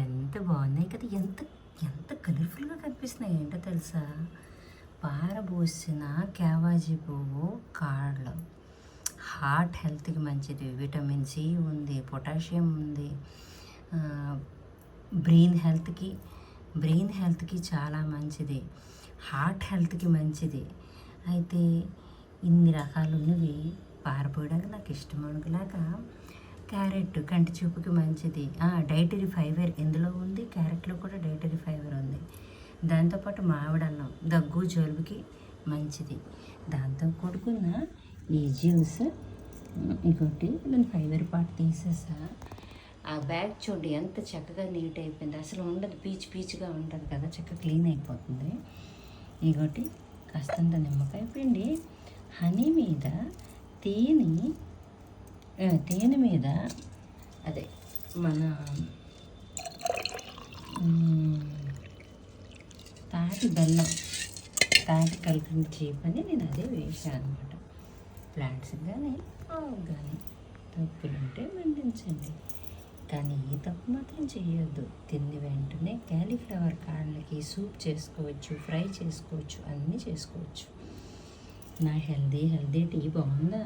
ఎంత బాగున్నాయి కదా, ఎంత ఎంత కలర్ఫుల్గా కనిపిస్తున్నాయి. ఏంటో తెలుసా, పారబోసిన క్యావాజీ పువ్వు కాళ్ళు. హార్ట్ హెల్త్కి మంచిది, విటమిన్ సి ఉంది, పొటాషియం ఉంది, బ్రెయిన్ హెల్త్కి చాలా మంచిది, హార్ట్ హెల్త్కి మంచిది. అయితే ఇన్ని రకాలు ఉన్నవి పారపోయడానికి నాకు ఇష్టమనుకులాగా క్యారెట్ కంటి చూపుకి మంచిది, డైటరీ ఫైబర్ ఇందులో ఉంది, క్యారెట్లో కూడా డైటరీ ఫైబర్ ఉంది. దాంతోపాటు మామిడన్నం దగ్గు జలుబుకి మంచిది. దాంతో కూడుకున్న ఈ జ్యూస్ ఇంకోటి నేను ఫైబర్ పార్ట్ తీసేసా. ఆ బ్యాగ్ చూడండి ఎంత చక్కగా నీట్ అయిపోయింది, అసలు ఉండదు, పీచుగా ఉంటుంది కదా, చక్కగా క్లీన్ అయిపోతుంది. ఇంకోటి కాస్తంత నిమ్మకాయ పిండి, హనీ మీద తేనె మీద అదే మన తాటి కలిపిన చీపని నేను అదే వేసాను అనమాట. ప్లాంట్స్ కానీ ఆవు కానీ తప్పులుంటే మండించండి, కానీ ఈ తప్పు మాత్రం చేయొద్దు. తిని వెంటనే క్యాలీఫ్లవర్ కాళ్ళకి సూప్ చేసుకోవచ్చు, ఫ్రై చేసుకోవచ్చు, అన్నీ చేసుకోవచ్చు. నా హెల్దీ టీ బాగుందా?